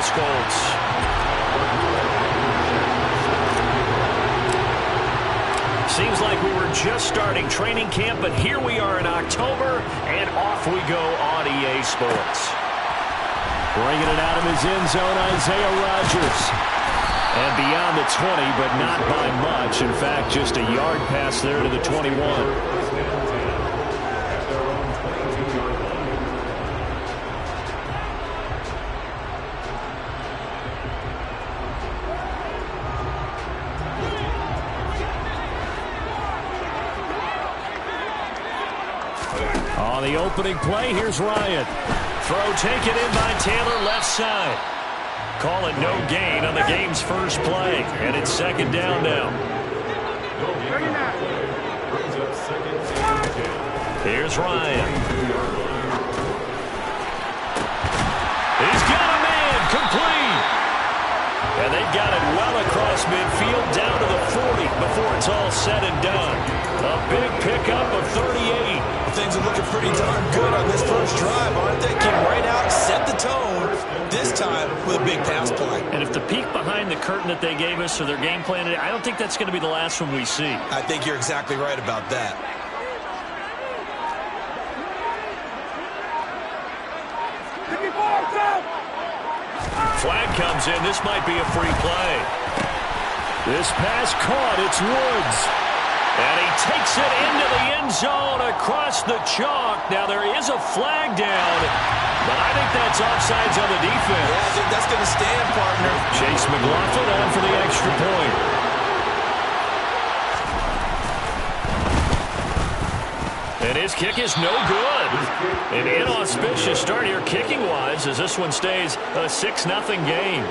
Indianapolis Colts. Seems like we were just starting training camp, but here we are in October, and off we go on EA Sports. Bringing it out of his end zone, Isaiah Rodgers. And beyond the 20, but not by much. In fact, just a yard pass there to the 21. On the opening play, here's Ryan. Throw taken in by Taylor, left side. Call it no gain on the game's first play. And it's second down now. Here's Ryan. He's got a man, complete. And they've got it well across midfield down to the 40 before it's all said and done. A big pickup of 38. Things are looking pretty darn good on this first drive, aren't they? Came right out, set the tone, this time with a big pass play. And if the peek behind the curtain that they gave us or their game plan, I don't think that's going to be the last one we see. I think you're exactly right about that. Flag comes in. This might be a free play. This pass caught. It's Woods. And he takes it into the end zone across the chalk. Now there is a flag down, but I think that's offsides on the defense. Yeah, I think that's going to stand, partner. Chase McLaughlin on for the extra point. And his kick is no good. An inauspicious start here kicking-wise as this one stays a 6-0 game.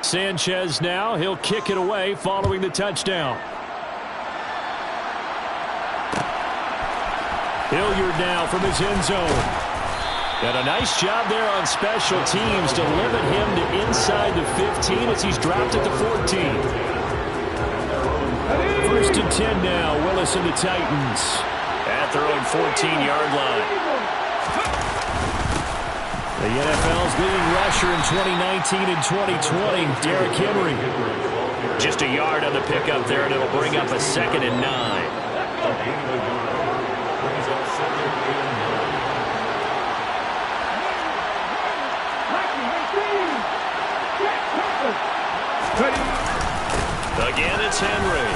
Sanchez now. He'll kick it away following the touchdown. Hilliard now from his end zone. And a nice job there on special teams to limit him to inside the 15 as he's dropped at the 14. First and 10 now. Willis and the Titans. At their own 14-yard line. The NFL's leading rusher in 2019 and 2020, Derrick Henry. Just a yard on the pickup there, and it'll bring up a 2nd and 9. Again, it's Henry.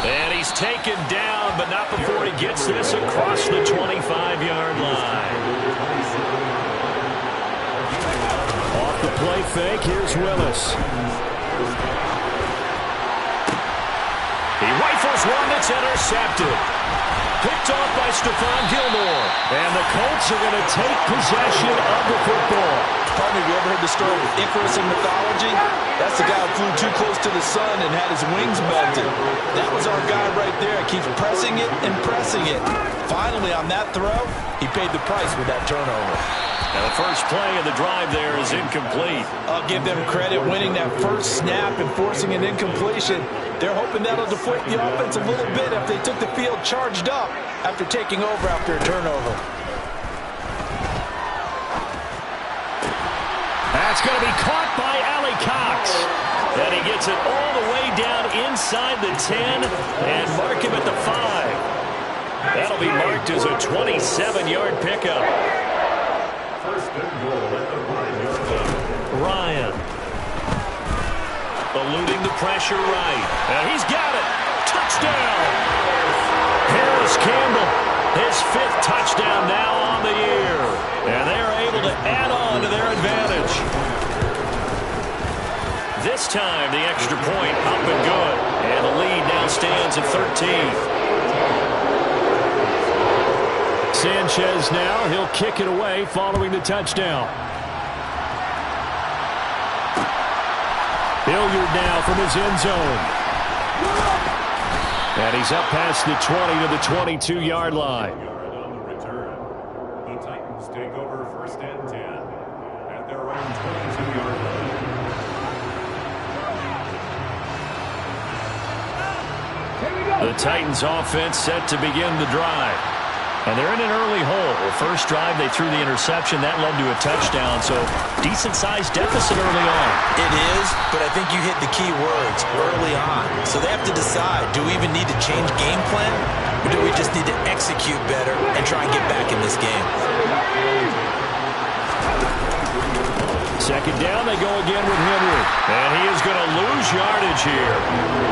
And he's taken down, but not before he gets this across the 25-yard line. Off the play fake, here's Willis. He rifles one that's intercepted. Picked off by Stephon Gilmore. And the Colts are going to take possession of the football. Partner, you ever heard the story of Icarus in mythology? That's the guy who flew too close to the sun and had his wings melted. That was our guy right there. Keeps pressing it and pressing it. Finally, on that throw, he paid the price with that turnover. Now the first play of the drive there is incomplete. I'll give them credit winning that first snap and forcing an incompletion. They're hoping that'll deflate the offense a little bit if they took the field charged up after taking over after a turnover. That's going to be caught by Allie Cox. And he gets it all the way down inside the 10 and mark him at the 5. That'll be marked as a 27-yard pickup. Ryan. Eluding the pressure right. And he's got it. Touchdown. Harris Campbell. His 5th touchdown now on the year. And they're able to add on to their advantage. This time, the extra point up and good. And the lead now stands at 13. Sanchez now. He'll kick it away following the touchdown. Hilliard now from his end zone. And he's up past the 20 to the 22-yard line. take over 1st and 10 at their own 22-yard line. The Titans offense set to begin the drive. And they're in an early hole. The first drive, they threw the interception. That led to a touchdown, so decent-sized deficit early on. It is, but I think you hit the key words, early on. So they have to decide, do we even need to change game plan, or do we just need to execute better and try and get back in this game? Second down, they go again with Henry. And he is going to lose yardage here.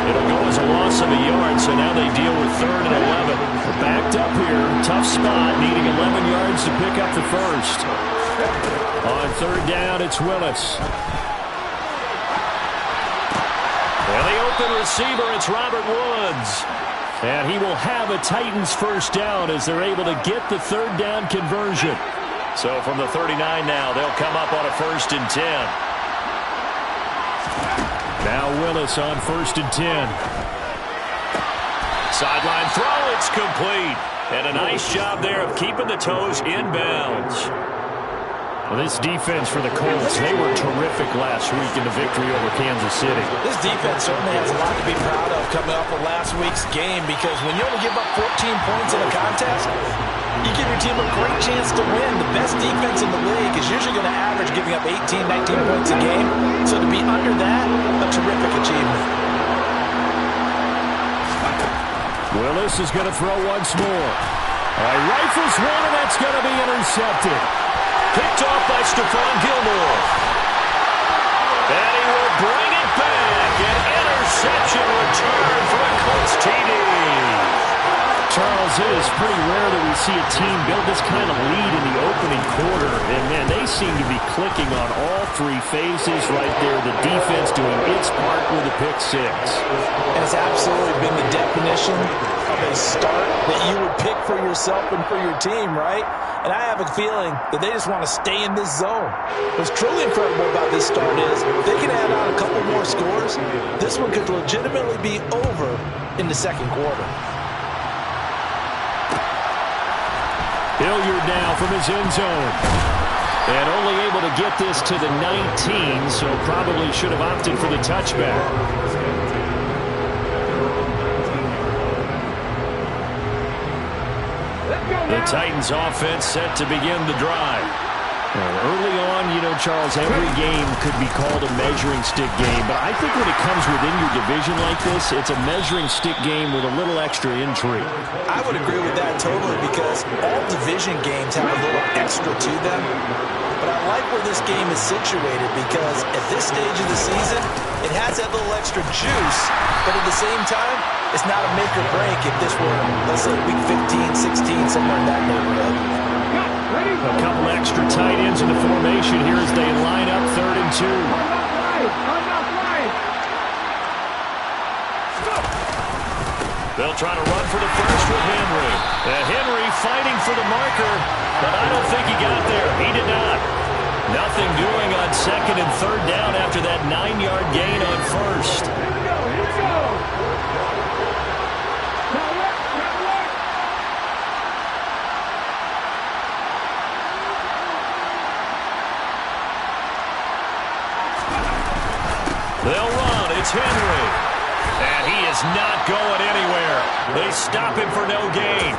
It'll go as a loss of a yard, so now they deal with 3rd and 11. They're backed up here. Tough spot, needing 11 yards to pick up the first. On 3rd down, it's Willis. And the open receiver, it's Robert Woods. And he will have a Titans first down as they're able to get the 3rd down conversion. So from the 39 now, they'll come up on a 1st and 10. Now Willis on 1st and 10. Sideline throw, it's complete. And a nice job there of keeping the toes inbounds. Well, this defense for the Colts, they were terrific last week in the victory over Kansas City. This defense certainly has a lot to be proud of coming off of last week's game, because when you only give up 14 points in a contest, you give your team a great chance to win. The best defense in the league is usually going to average giving up 18, 19 points a game. So to be under that, a terrific achievement. Willis is going to throw once more. Rifles one, and that's going to be intercepted. Picked off by Stephon Gilmore. And he will bring it back. An interception return for a Colts TD. Charles, it is pretty rare that we see a team build this kind of lead in the opening quarter. And, man, they seem to be clicking on all 3 phases right there. The defense doing its part with a pick 6. And it's absolutely been the definition of a start that you would pick for yourself and for your team, right? And I have a feeling that they just want to stay in this zone. What's truly incredible about this start is if they can add on a couple more scores, this one could legitimately be over in the second quarter. Hilliard now from his end zone. And only able to get this to the 19, so probably should have opted for the touchback. The Titans offense set to begin the drive. Early on, you know, Charles, every game could be called a measuring stick game, but I think when it comes within your division like this, it's a measuring stick game with a little extra intrigue. I would agree with that totally, because all division games have a little extra to them. But I like where this game is situated, because at this stage of the season, it has that little extra juice, but at the same time, it's not a make or break if this were, let's say, week 15, 16, somewhere in that neighborhood. A couple extra tight ends in the formation here as they line up 3rd and 2. They'll try to run for the first with Henry. Henry fighting for the marker, but I don't think he got there. He did not. Nothing doing on 2nd and 3rd down after that 9-yard gain on 1st. Here we go. They'll run. It's Henry. And he is not going anywhere. They stop him for no gain.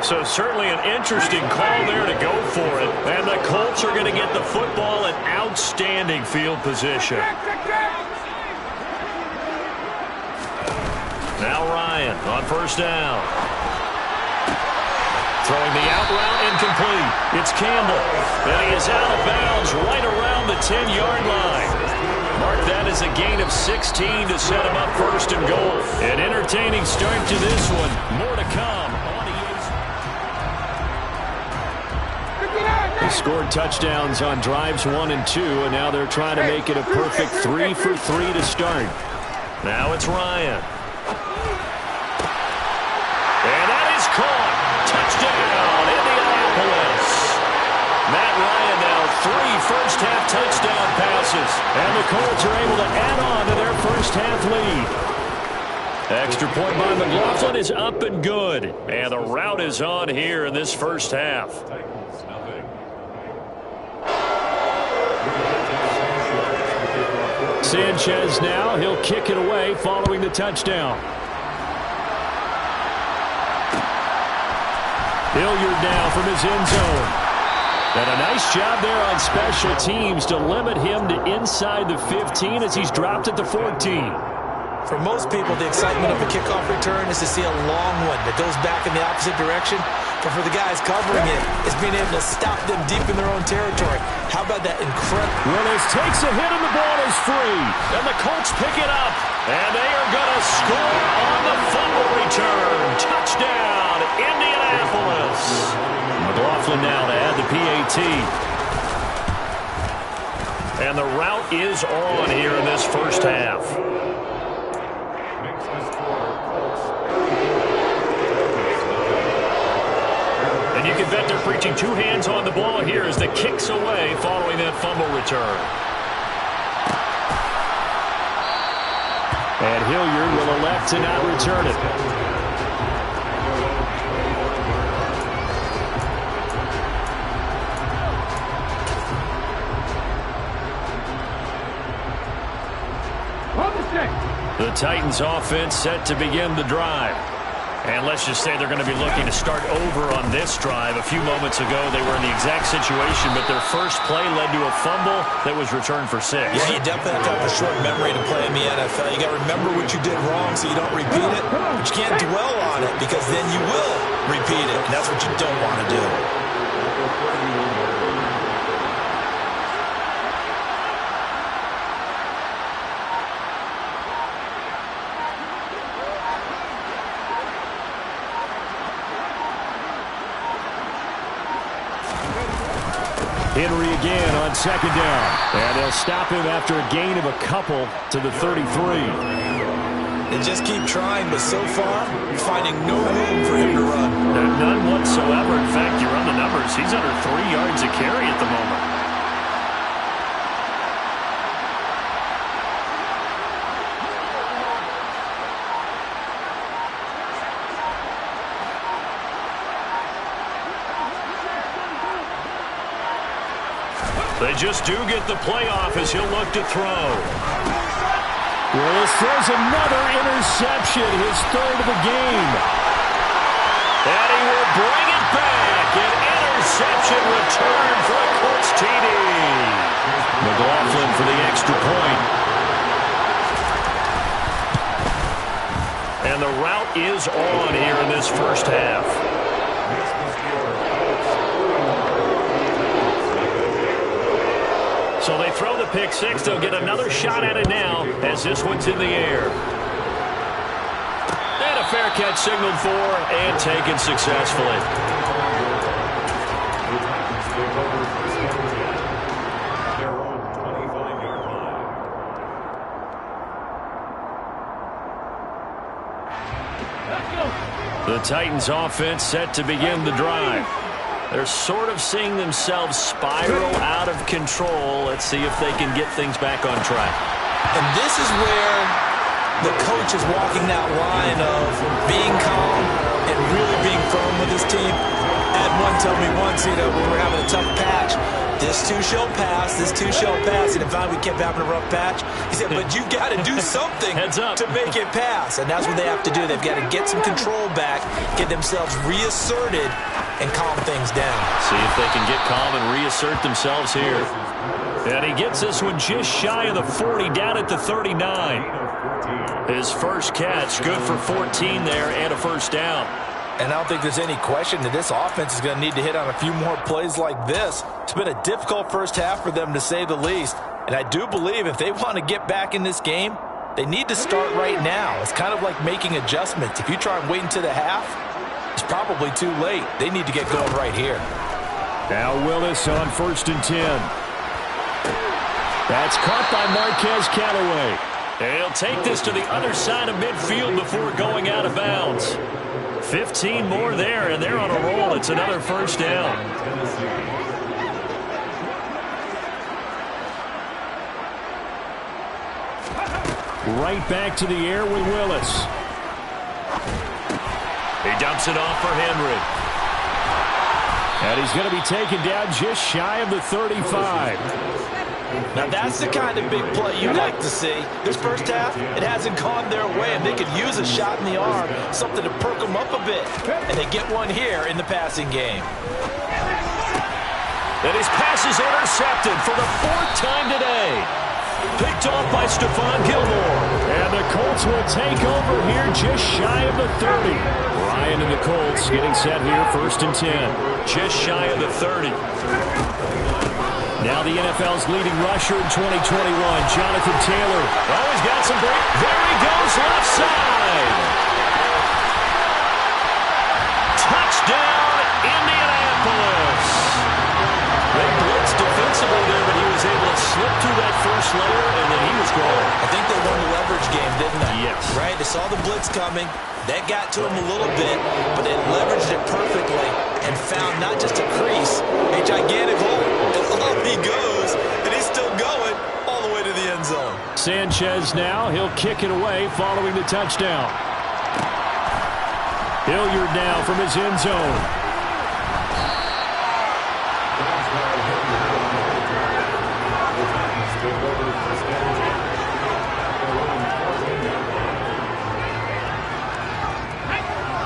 So certainly an interesting call there to go for it. And the Colts are going to get the football in outstanding field position. Now Ryan on 1st down. Throwing the out route incomplete. It's Campbell. And he is out of bounds right around the 10-yard line. Mark that as a gain of 16 to set him up 1st and goal. An entertaining start to this one. More to come. They scored touchdowns on drives 1 and 2, and now they're trying to make it a perfect 3 for 3 to start. Now it's Ryan. And that is caught. Touchdown, Indianapolis. Matt Ryan now 3 first-half touchdown passes. And the Colts are able to add on to their first-half lead. Extra point by McLaughlin is up and good. And the route is on here in this first half. Sanchez now, he'll kick it away following the touchdown. Hilliard now from his end zone. And a nice job there on special teams to limit him to inside the 15 as he's dropped at the 14. For most people, the excitement of a kickoff return is to see a long one that goes back in the opposite direction. But for the guys covering it, it's being able to stop them deep in their own territory. How about that incredible... Willis takes a hit and the ball is free. And the Colts pick it up. And they are going to score on the fumble return. Touchdown, Indianapolis. McLaughlin now to add the PAT. And the route is on here in this first half. And you can bet they're preaching two hands on the ball here as the kick's away following that fumble return. And Hilliard will elect to not return it. The Titans offense set to begin the drive. And let's just say they're going to be looking to start over on this drive. A few moments ago, they were in the exact situation, but their first play led to a fumble that was returned for 6. Yeah, you definitely have to have a short memory to play in the NFL. You got to remember what you did wrong so you don't repeat it, but you can't dwell on it because then you will repeat it, and that's what you don't want to do. Henry again on second down. And they'll stop him after a gain of a couple to the 33. They just keep trying, but so far, finding no room for him to run. None whatsoever. In fact, you run the numbers. He's under 3 yards a carry at the moment. They just do get the playoff as he'll look to throw. Willis throws another interception, his third of the game. And he will bring it back. An interception return for a Colts TD. McLaughlin for the extra point. And the route is on here in this first half. So they throw the pick six. They'll get another shot at it now as this one's in the air. And a fair catch signaled for and taken successfully. The Titans offense set to begin the drive. They're sort of seeing themselves spiral out of control. Let's see if they can get things back on track. And this is where the coach is walking that line of being calm and really being firm with his team. I had one tell me once, when we were having a tough patch, this too shall pass, this too shall pass. And if we kept having a rough patch, he said, but you got to do something to make it pass. And that's what they have to do. They've got to get some control back, get themselves reasserted, and calm things down. See if they can get calm and reassert themselves here. And he gets this one just shy of the 40, down at the 39. His first catch, good for 14 there and a first down. And I don't think there's any question that this offense is going to need to hit on a few more plays like this. It's been a difficult first half for them, to say the least. And I do believe if they want to get back in this game, they need to start right now. It's kind of like making adjustments. If you try and wait until the half, it's probably too late. They need to get going right here. Now Willis on 1st and 10. That's caught by Marquez Callaway. He'll take this to the other side of midfield before going out of bounds. 15 more there, and they're on a roll. It's another first down. Right back to the air with Willis. He dumps it off for Henry. And he's going to be taken down just shy of the 35. Now that's the kind of big play you'd like to see. This first half, it hasn't gone their way, and they could use a shot in the arm, something to perk them up a bit. And they get one here in the passing game. And his pass is intercepted for the 4th time today. Picked off by Stephon Gilmore. And the Colts will take over here just shy of the 30. Ryan and the Colts getting set here, 1st and 10. Just shy of the 30. Now the NFL's leading rusher in 2021, Jonathan Taylor. Oh, he's got some break. There he goes, left side. Touchdown, Indianapolis. They blitzed defensively there, but he was able to slip through that first layer, and then he was gone. I think they won the leverage game, didn't they? Yes. Right? They saw the blitz coming. That got to him a little bit, but they leveraged it perfectly and found not just a crease, a gigantic hole. And up he goes, and he's still going all the way to the end zone. Sanchez now, he'll kick it away following the touchdown. Hilliard now from his end zone.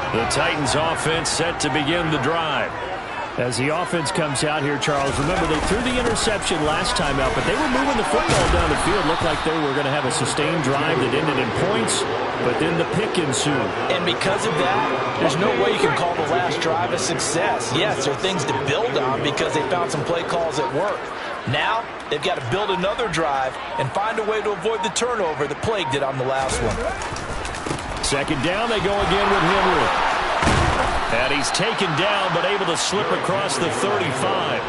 The Titans offense set to begin the drive. As the offense comes out here, Charles, remember they threw the interception last time out, but they were moving the football down the field. Looked like they were going to have a sustained drive that ended in points, but then the pick ensued. And because of that, there's no way you can call the last drive a success. Yes, there are things to build on because they found some play calls that work. Now, they've got to build another drive and find a way to avoid the turnover that plagued it on the last one. 2nd down, they go again with Henry. And he's taken down, but able to slip across the 35.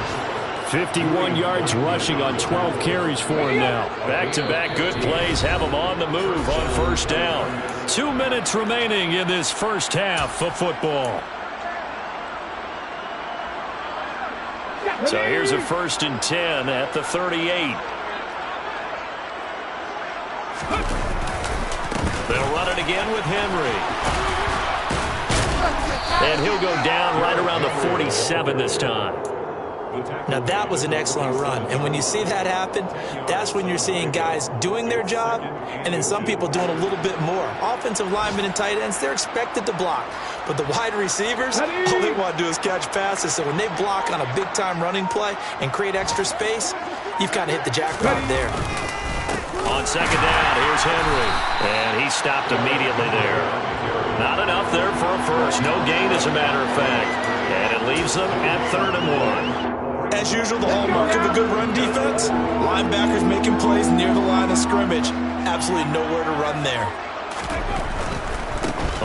51 yards rushing on 12 carries for him now. Back-to-back good plays have him on the move on 1st down. 2 minutes remaining in this first half of football. So here's a 1st and 10 at the 38. They'll run it again with Henry. And he'll go down right around the 47 this time. Now that was an excellent run. And when you see that happen, that's when you're seeing guys doing their job and then some people doing a little bit more. Offensive linemen and tight ends, they're expected to block. But the wide receivers, all they want to do is catch passes. So when they block on a big-time running play and create extra space, you've kind of hit the jackpot there. On 2nd down, here's Henry. And he stopped immediately there. Not enough there for a first. No gain, as a matter of fact. And it leaves them at 3rd and 1. As usual, the hallmark of a good run defense, linebackers making plays near the line of scrimmage. Absolutely nowhere to run there.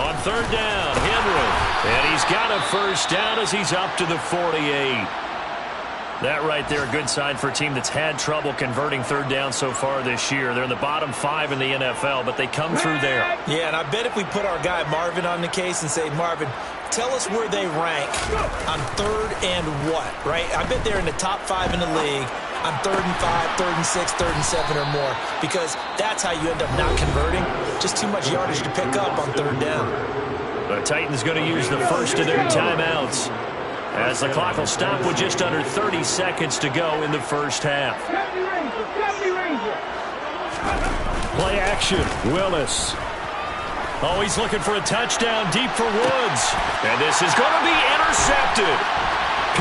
On 3rd down, Henry. And he's got a 1st down as he's up to the 48. That right there, a good sign for a team that's had trouble converting 3rd down so far this year. They're in the bottom 5 in the NFL, but they come through there. Yeah, and I bet if we put our guy Marvin on the case and say, Marvin, tell us where they rank on 3rd and what, right? I bet they're in the top 5 in the league on 3rd and 5, 3rd and 6, 3rd and 7 or more, because that's how you end up not converting. Just too much yardage to pick up on 3rd down. The Titans going to use the first of their timeouts, as the clock will stop with just under 30 seconds to go in the first half. Play action, Willis. Oh, he's looking for a touchdown deep for Woods. And this is going to be intercepted.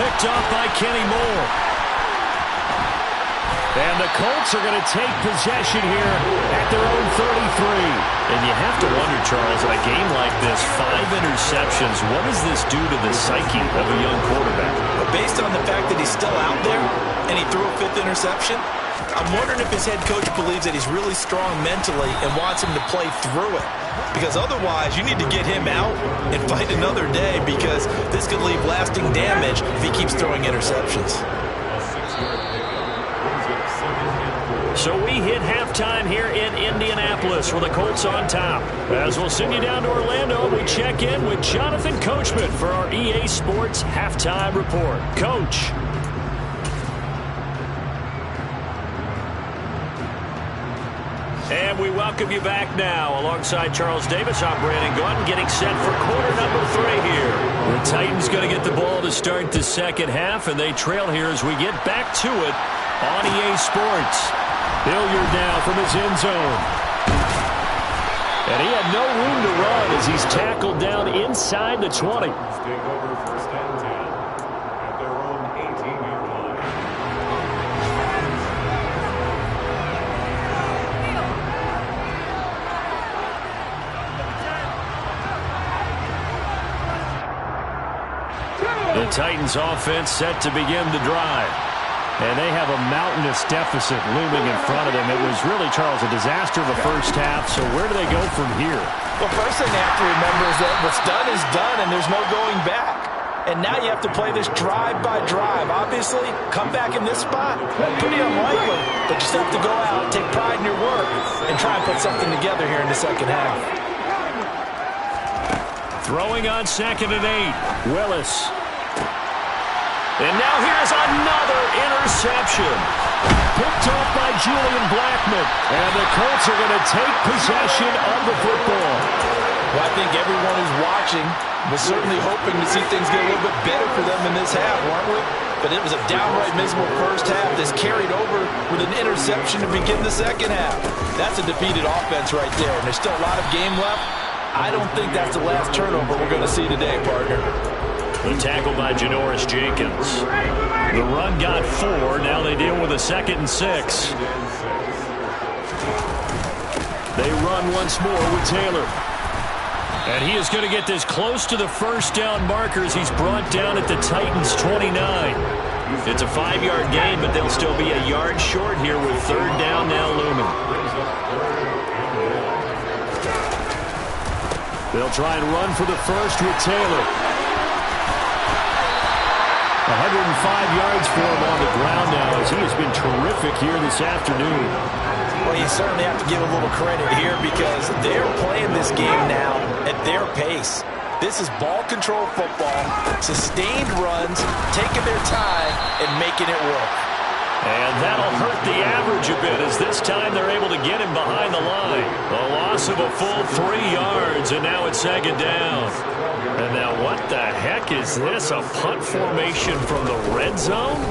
Picked off by Kenny Moore. And the Colts are going to take possession here at their own 33. And you have to wonder, Charles, in a game like this, 5 interceptions, what does this do to the psyche of a young quarterback? But based on the fact that he's still out there and he threw a 5th interception, I'm wondering if his head coach believes that he's really strong mentally and wants him to play through it. Because otherwise, you need to get him out and fight another day, because this could leave lasting damage if he keeps throwing interceptions. So we hit halftime here in Indianapolis with the Colts on top. As we'll send you down to Orlando, we check in with Jonathan Coachman for our EA Sports Halftime Report. Coach. And we welcome you back now. Alongside Charles Davis, I'm Brandon Gaunt, getting set for quarter number 3 here. The Titans going to get the ball to start the second half, and they trail here as we get back to it on EA Sports. Hilliard now from his end zone. And he had no room to run as he's tackled down inside the 20. Take over first and 10 at their own 18-yard line. The Titans offense set to begin the drive. And they have a mountainous deficit looming in front of them. It was really, Charles, a disaster of the first half. So where do they go from here? Well, first thing they have to remember is that what's done is done, and there's no going back. And now you have to play this drive by drive. Obviously, come back in this spot, pretty unlikely. But you still have to go out, take pride in your work, and try and put something together here in the second half. Throwing on 2nd and 8. Willis. And now here's another interception. Picked off by Julian Blackmon. And the Colts are going to take possession of the football. Well, I think everyone who's watching was certainly hoping to see things get a little bit better for them in this half, weren't we? But it was a downright miserable first half that's carried over with an interception to begin the second half. That's a defeated offense right there, and there's still a lot of game left. I don't think that's the last turnover we're going to see today, partner. The tackle by Janoris Jenkins. The run got 4. Now they deal with a 2nd and 6. They run once more with Taylor. And he is going to get this close to the first down markers. He's brought down at the Titans' 29. It's a 5-yard gain, but they'll still be a yard short here with 3rd down now looming. They'll try and run for the first with Taylor. 105 yards for him on the ground now as he has been terrific here this afternoon. Well, you certainly have to give a little credit here because they're playing this game now at their pace. This is ball control football, sustained runs, taking their time and making it work. And that'll hurt the average a bit as this time they're able to get him behind the line. A loss of a full 3 yards, and now it's 2nd down. And now what the heck is this? A punt formation from the red zone?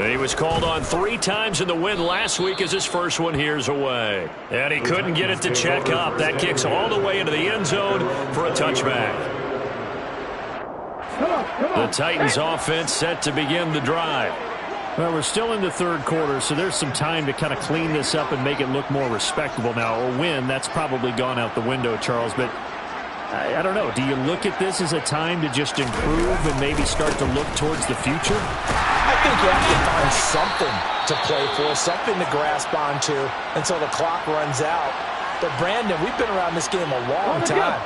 He was called on 3 times in the win last week as his first one here's away. And he couldn't get it to check up. That kicks all the way into the end zone for a touchback. The Titans offense set to begin the drive. Well, we're still in the 3rd quarter, so there's some time to kind of clean this up and make it look more respectable now. A win, that's probably gone out the window, Charles, but I don't know. Do you look at this as a time to just improve and maybe start to look towards the future? I think you have to find something to play for, something to grasp onto until the clock runs out. But, Brandon, we've been around this game a long time.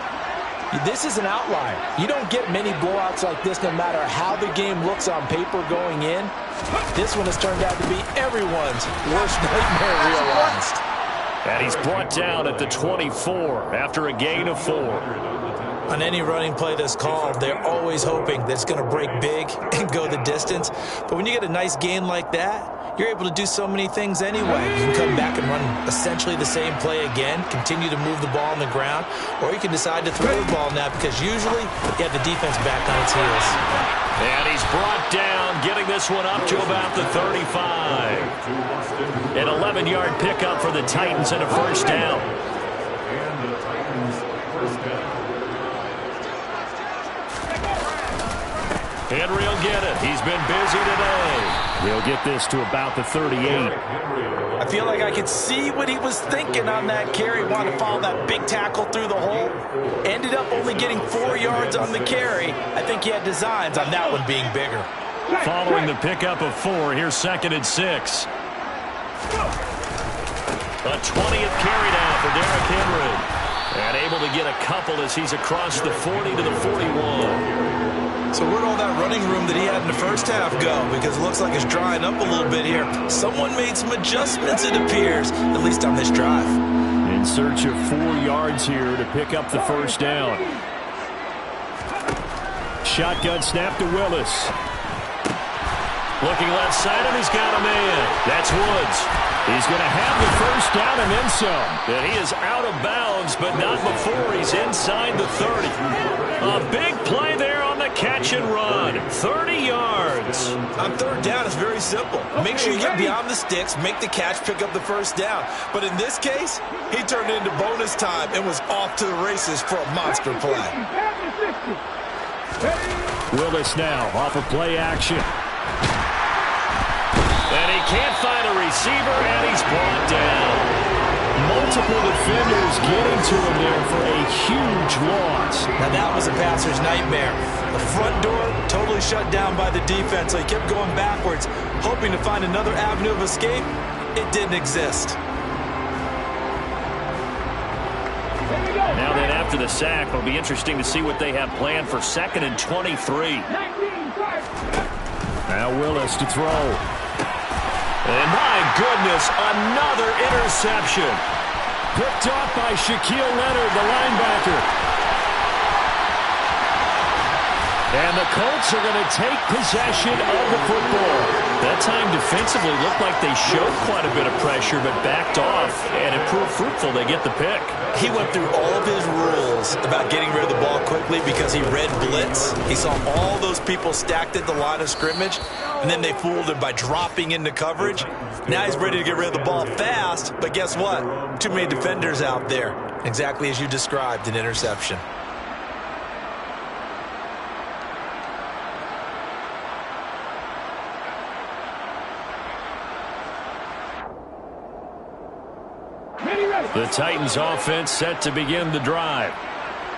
This is an outlier. You don't get many blowouts like this no matter how the game looks on paper going in. This one has turned out to be everyone's worst nightmare realized. And he's brought down at the 24 after a gain of 4. On any running play that's called, they're always hoping that it's going to break big and go the distance. But when you get a nice gain like that, you're able to do so many things anyway. You can come back and run essentially the same play again, continue to move the ball on the ground, or you can decide to throw the ball now because usually you have the defense back on its heels. And he's brought down, getting this one up to about the 35. An 11-yard pickup for the Titans and a first down. And the Titans first down. Henry will get it. He's been busy today. He'll get this to about the 38. I feel like I could see what he was thinking on that carry. Wanted to follow that big tackle through the hole. Ended up only getting 4 yards on the carry. I think he had designs on that one being bigger. Following the pickup of 4, here's 2nd and 6. A 20th carry down for Derrick Henry. And able to get a couple as he's across the 40 to the 41. So where'd all that running room that he had in the first half go? Because it looks like it's drying up a little bit here. Someone made some adjustments, it appears, at least on this drive. In search of 4 yards here to pick up the first down. Shotgun snap to Willis. Looking left side, and he's got a man. That's Woods. He's going to have the first down and then some. And he is out of bounds, but not before he's inside the 30. A big play there on the catch and run. 30 yards. On third down, it's very simple. Make sure you get beyond the sticks, make the catch, pick up the first down. But in this case, he turned it into bonus time and was off to the races for a monster play. Willis now off of play action. And he can't find a receiver, and he's brought down. Multiple defenders getting to him there for a huge loss. Now that was a passer's nightmare. The front door totally shut down by the defense, so he kept going backwards, hoping to find another avenue of escape. It didn't exist. Now then, after the sack, it'll be interesting to see what they have planned for 2nd and 23. Now Willis to throw. And my goodness, another interception. Picked off by Shaquille Leonard, the linebacker. And the Colts are going to take possession of the football. That time defensively looked like they showed quite a bit of pressure, but backed off, and it proved fruitful. They get the pick. He went through all of his rules about getting rid of the ball quickly because he read blitz. He saw all those people stacked at the line of scrimmage, and then they fooled him by dropping into coverage. Now he's ready to get rid of the ball fast, but guess what? Too many defenders out there. Exactly as you described, an interception. The Titans offense set to begin the drive.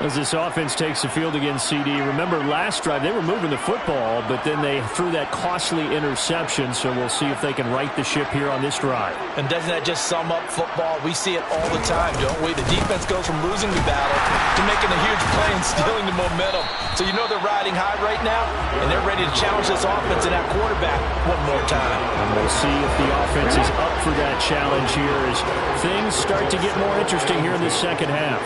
As this offense takes the field against CD, remember last drive they were moving the football, but then they threw that costly interception, so we'll see if they can right the ship here on this drive. And doesn't that just sum up football? We see it all the time, don't we? The defense goes from losing the battle to making a huge play and stealing the momentum. So you know they're riding high right now, and they're ready to challenge this offense and that quarterback one more time. And we'll see if the offense is up for that challenge here as things start to get more interesting here in the second half.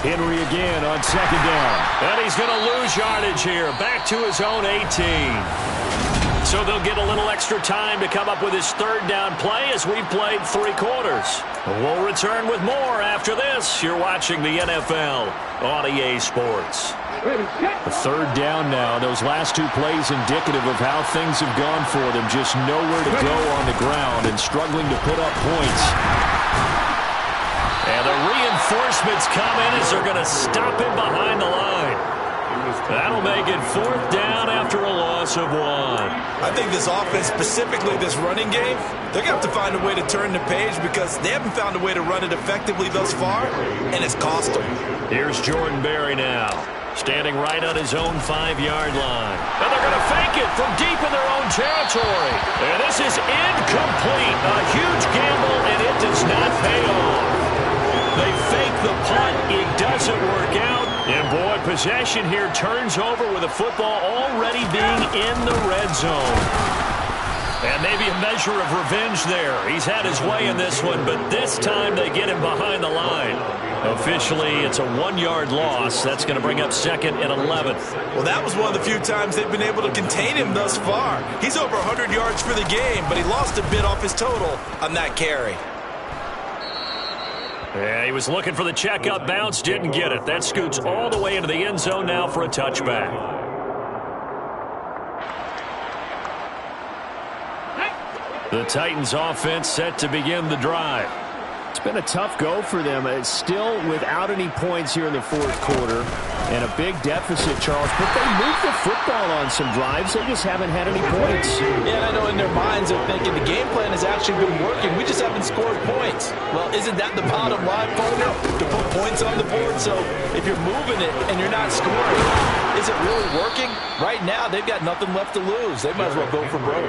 Henry again on 2nd down. And he's going to lose yardage here. Back to his own 18. So they'll get a little extra time to come up with his 3rd down play as we've played 3 quarters. We'll return with more after this. You're watching the NFL on EA Sports. The 3rd down now. Those last 2 plays indicative of how things have gone for them. Just nowhere to go on the ground and struggling to put up points. And the reinforcements come in as they're going to stop him behind the line. That'll make it 4th down after a loss of 1. I think this offense, specifically this running game, they're going to have to find a way to turn the page because they haven't found a way to run it effectively thus far, and it's cost them. Here's Jordan Berry now, standing right on his own 5-yard line. And they're going to fake it from deep in their own territory. And this is incomplete. A huge gamble, and it does not pay off. They fake the punt. It doesn't work out. And, boy, possession here turns over with the football already being in the red zone. And maybe a measure of revenge there. He's had his way in this one, but this time they get him behind the line. Officially, it's a 1-yard loss. That's going to bring up 2nd and 11. Well, that was one of the few times they've been able to contain him thus far. He's over 100 yards for the game, but he lost a bit off his total on that carry. Yeah, he was looking for the checkup bounce, didn't get it. That scoots all the way into the end zone now for a touchback. The Titans offense set to begin the drive. It's been a tough go for them. It's still without any points here in the 4th quarter. And a big deficit, Charles. But they moved the football on some drives. They just haven't had any points. Yeah, I know in their minds they're thinking the game plan has actually been working. We just haven't scored points. Well, isn't that the bottom line, partner? To put points on the board. So if you're moving it and you're not scoring, is it really working? Right now, they've got nothing left to lose. They might as well go for broke.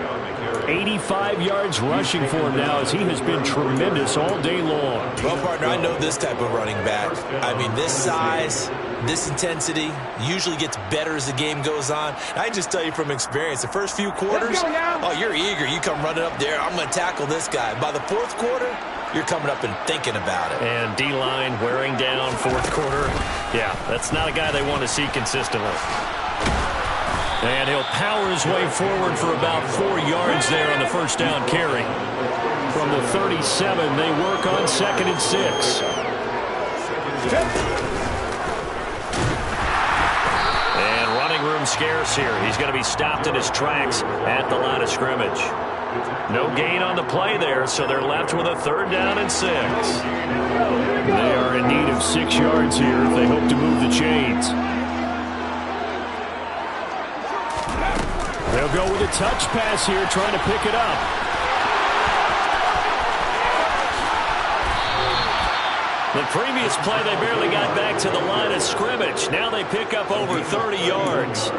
85 yards rushing for him now as he has been tremendous all day long. Well, partner, I know this type of running back. I mean, this size, this intensity usually gets better as the game goes on. I just tell you from experience, the first few quarters, oh, you're eager. You come running up there, I'm going to tackle this guy. By the 4th quarter, you're coming up and thinking about it. And D-line wearing down 4th quarter. Yeah, that's not a guy they want to see consistently. And he'll power his way forward for about 4 yards there on the first down carry. From the 37, they work on 2nd and 6. And running room scarce here. He's going to be stopped in his tracks at the line of scrimmage. No gain on the play there, so they're left with a 3rd down and 6. They are in need of 6 yards here if they hope to move the chains. They'll go with a touch pass here, trying to pick it up. The previous play, they barely got back to the line of scrimmage. Now they pick up over 30 yards.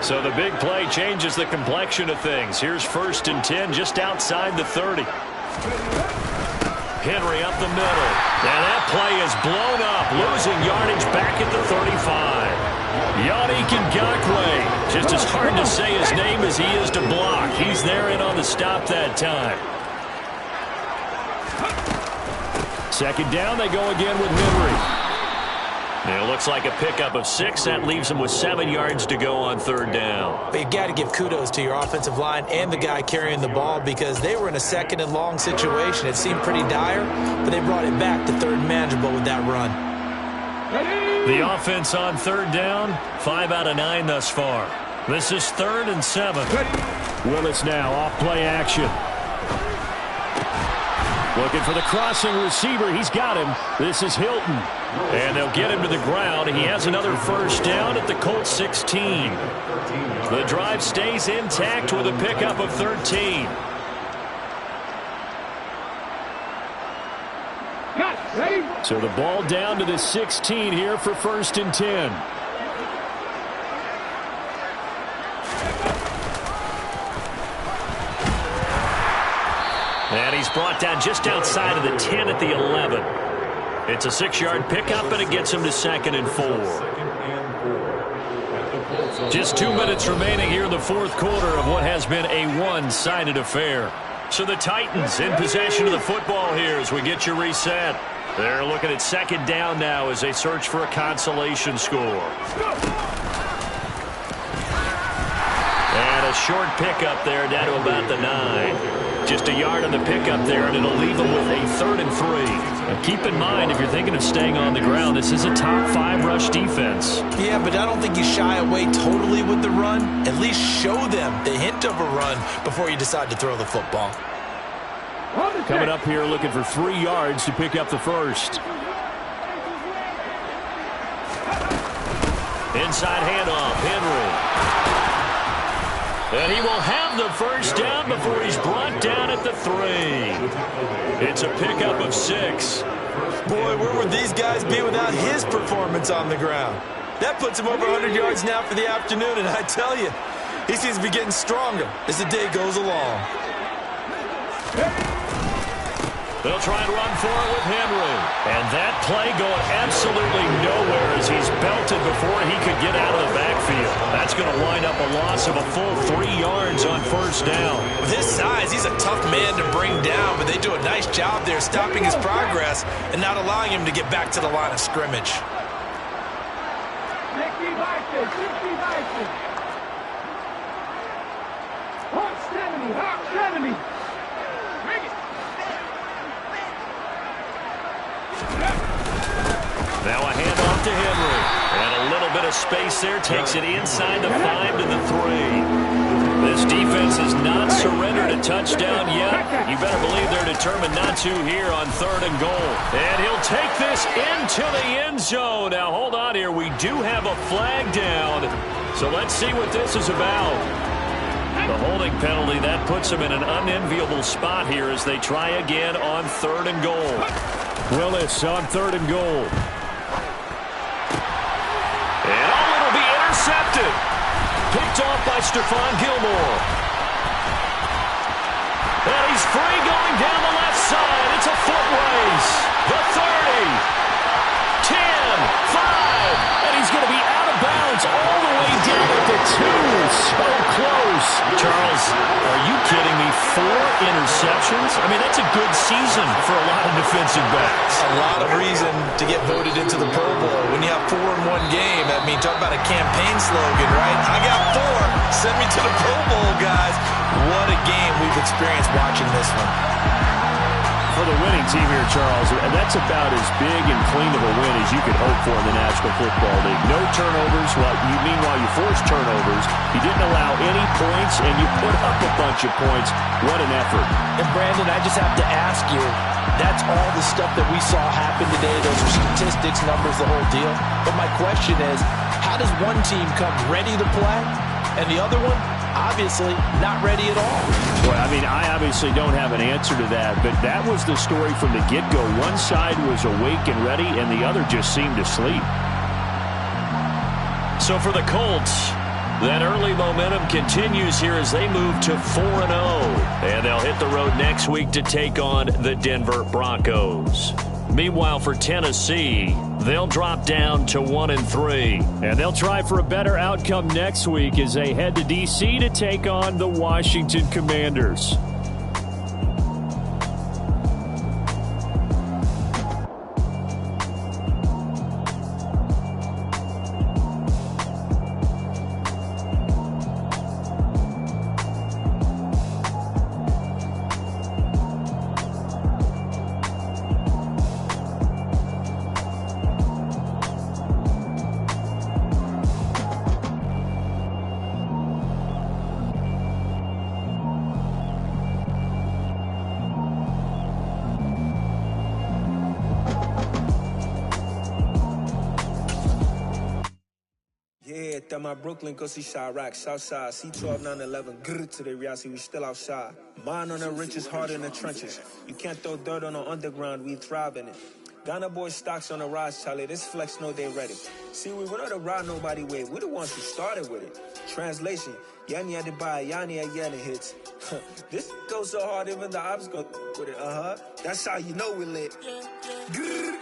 So the big play changes the complexion of things. Here's 1st and 10 just outside the 30. Henry up the middle. And that play is blown up, losing yardage back at the 35. Yannick Ngakoue. Just as hard to say his name as he is to block. He's there in on the stop that time. 2nd down, they go again with Henry. It looks like a pickup of 6. That leaves him with 7 yards to go on 3rd down. But you've got to give kudos to your offensive line and the guy carrying the ball because they were in a 2nd and long situation. It seemed pretty dire, but they brought it back to 3rd and manageable with that run. The offense on 3rd down, 5 out of 9 thus far. This is 3rd and 7. Willis now off play action. Looking for the crossing receiver. He's got him. This is Hilton. And they'll get him to the ground. He has another 1st down at the Colts 16. The drive stays intact with a pickup of 13. So the ball down to the 16 here for 1st and 10. And he's brought down just outside of the 10 at the 11. It's a 6-yard pickup, and it gets him to 2nd and 4. Just 2 minutes remaining here in the 4th quarter of what has been a one-sided affair. So the Titans in possession of the football here as we get you reset. They're looking at 2nd down now as they search for a consolation score. And a short pickup there down to about the 9. Just a yard on the pickup there, and it'll leave them with a 3rd and 3. Now keep in mind, if you're thinking of staying on the ground, this is a top 5 rush defense. Yeah, but I don't think you shy away totally with the run. At least show them the hint of a run before you decide to throw the football. Coming up here looking for 3 yards to pick up the 1st. Inside handoff, Henry. And he will have the 1st down before he's brought down at the 3. It's a pickup of 6. Boy, where would these guys be without his performance on the ground? That puts him over 100 yards now for the afternoon, and I tell you, he seems to be getting stronger as the day goes along. They'll try and run for it with Henry. And that play going absolutely nowhere as he's belted before he could get out of the backfield. That's going to wind up a loss of a full 3 yards on 1st down. With his size, he's a tough man to bring down, but they do a nice job there stopping his progress and not allowing him to get back to the line of scrimmage. Now a handoff to Henry. And a little bit of space there. Takes it inside the 5 to the 3. This defense has not surrendered a touchdown yet. You better believe they're determined not to here on 3rd and goal. And he'll take this into the end zone. Now hold on here. We do have a flag down. So let's see what this is about. The holding penalty, that puts them in an unenviable spot here as they try again on 3rd and goal. Willis on 3rd and goal. And it'll be intercepted. Picked off by Stephon Gilmore. And he's free going down the left side. It's a foot race. The 30. 10. 5. And he's going to be out of bounds all the way down at the 2. So close. Charles, are you kidding me? interceptions. I mean, that's a good season for a lot of defensive backs. A lot of reason to get voted into the Pro Bowl. When you have 4 in one game, I mean, talk about a campaign slogan, right? I got 4. Send me to the Pro Bowl, guys. What a game we've experienced watching this one. For the winning team here, Charles, and that's about as big and clean of a win as you could hope for in the National Football League. No turnovers. Meanwhile, you forced turnovers. You didn't allow any points, and you put up a bunch of points. What an effort. And, Brandon, I just have to ask you, that's all the stuff that we saw happen today. Those are statistics, numbers, the whole deal. But my question is, how does one team come ready to play, and the other one, obviously, not ready at all? Well, I mean, I obviously don't have an answer to that, but that was the story from the get-go. One side was awake and ready, and the other just seemed to sleep. So for the Colts, that early momentum continues here as they move to 4-0. And they'll hit the road next week to take on the Denver Broncos. Meanwhile, for Tennessee, they'll drop down to 1-3. And they'll try for a better outcome next week as they head to D.C. to take on the Washington Commanders. My Brooklyn, go see Chirac, Southside, C12, 911, grrr to the reality, we still outside. Mine on the riches, hard in the trenches. You can't throw dirt on the underground, we thrive in it. Ghana boys stocks on the rise, Charlie, this flex know they ready. See, we went on the ride nobody way, we the ones who started with it. Translation, Yanni had to buy, Yanni had Yanni hits. This goes so hard, even the ops go with it, That's how you know we lit. Grrr.